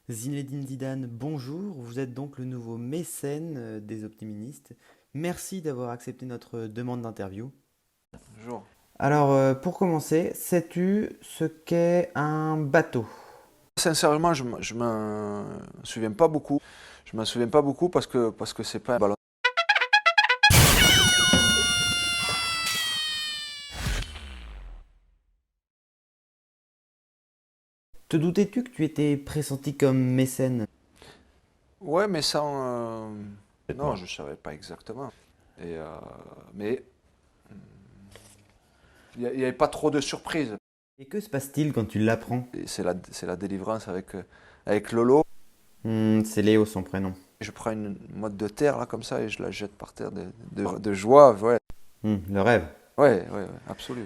Zinedine Zidane, bonjour. Vous êtes donc le nouveau mécène des optimistes. Merci d'avoir accepté notre demande d'interview. Bonjour. Alors, pour commencer, sais-tu ce qu'est un bateau? Sincèrement, je m'en souviens pas beaucoup. Je m'en souviens pas beaucoup parce que c'est pas un ballon. Te doutais-tu que tu étais pressenti comme mécène? Ouais, mais sans. Non, Moi. je savais pas exactement. Et, mais il y avait pas trop de surprises. Et que se passe-t-il quand tu l'apprends? Et c'est la délivrance avec Lolo. C'est Léo son prénom. Je prends une motte de terre là comme ça et je la jette par terre de joie. Ouais, Le rêve. ouais, absolu.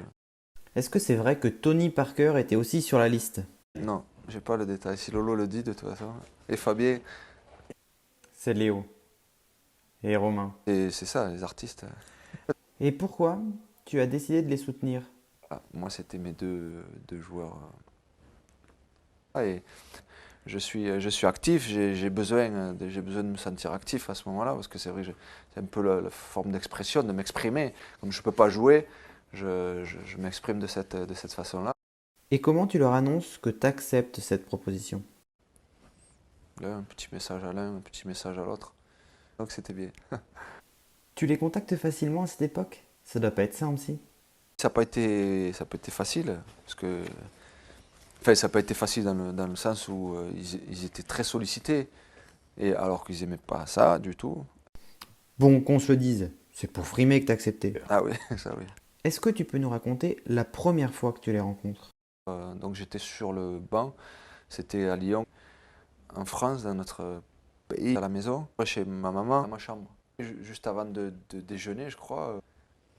Est-ce que c'est vrai que Tony Parker était aussi sur la liste? Non, j'ai pas le détail. Si Lolo le dit de toute façon. Et Fabien, C'est Léo et Romain. et c'est ça, les artistes. Et pourquoi tu as décidé de les soutenir? Ah, moi, c'était mes deux joueurs. Et je suis actif, j'ai besoin de me sentir actif à ce moment-là, parce que c'est vrai que c'est un peu la forme d'expression, de m'exprimer. Comme je ne peux pas jouer, je m'exprime de cette façon-là. Et comment tu leur annonces que tu acceptes cette proposition? Là, un petit message à l'un, un petit message à l'autre. Donc c'était bien. Tu les contactes facilement à cette époque? Ça doit pas être simple si. Ça n'a pas été facile, parce que, enfin, ça n'a pas été facile dans le sens où ils étaient très sollicités, et alors qu'ils n'aimaient pas ça du tout. Bon, qu'on se le dise, c'est pour frimer que t'as accepté. Ah oui, ça oui. Est-ce que tu peux nous raconter la première fois que tu les rencontres? Donc j'étais sur le banc, c'était à Lyon, en France, dans notre pays, à la maison, chez ma maman, dans ma chambre. Juste avant de déjeuner, je crois,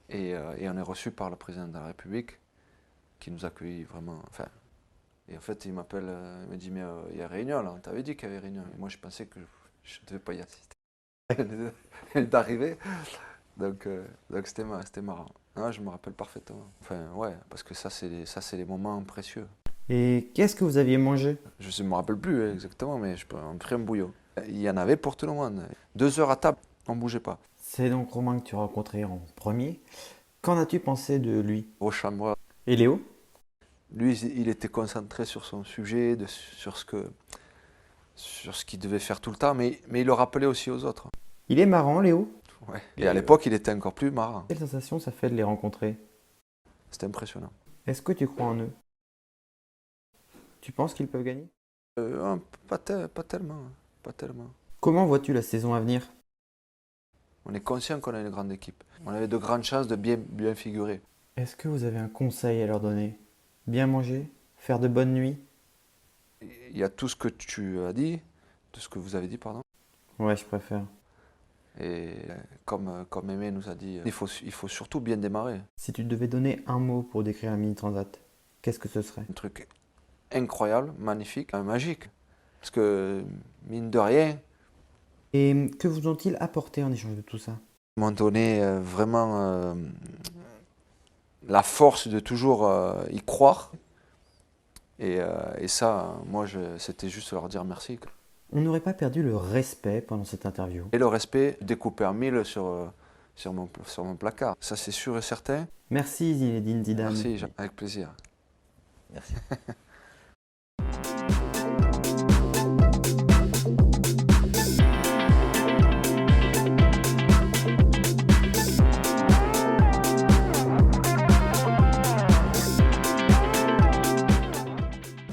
et on est reçu par le président de la République, qui nous accueille vraiment. Enfin, et en fait, il m'appelle, il me dit, mais il y a réunion là, on t'avait dit qu'il y avait réunion. Et moi, je pensais que je ne devais pas y assister. Elle est arrivée, donc c'était marrant. Non, je me rappelle parfaitement. Enfin, ouais, parce que ça, c'est les moments précieux. Et qu'est-ce que vous aviez mangé? Je ne me rappelle plus exactement, mais je peux en faire un bouillon. Il y en avait pour tout le monde. 2 heures à table, on ne bougeait pas. C'est donc Romain que tu as rencontré en premier. Qu'en as-tu pensé de lui? Rochambeau, Et Léo? lui, il était concentré sur son sujet, sur ce qu'il devait faire tout le temps, mais il le rappelait aussi aux autres. Il est marrant, Léo? Ouais. Et à l'époque, il était encore plus marrant. Quelle sensation ça fait de les rencontrer? C'était impressionnant. Est-ce que tu crois en eux? Tu penses qu'ils peuvent gagner? Pas tellement, pas tellement. Comment vois-tu la saison à venir? On est conscient qu'on a une grande équipe. On avait de grandes chances de bien, bien figurer. Est-ce que vous avez un conseil à leur donner? Bien manger? Faire de bonnes nuits? Il y a tout ce que tu as dit, tout ce que vous avez dit, pardon. Ouais, je préfère. Et comme Aimé nous a dit, il faut surtout bien démarrer. Si tu devais donner un mot pour décrire un mini transat, qu'est-ce que ce serait? Un truc incroyable, magnifique, magique. Parce que, mine de rien, Et que vous ont-ils apporté en échange de tout ça? ils m'ont donné vraiment la force de toujours y croire. Et ça, moi, c'était juste leur dire merci. On n'aurait pas perdu le respect pendant cette interview. Et le respect découpé en mille sur mon placard. Ça, c'est sûr et certain. Merci Zinedine Zidane. Merci, avec plaisir. Merci.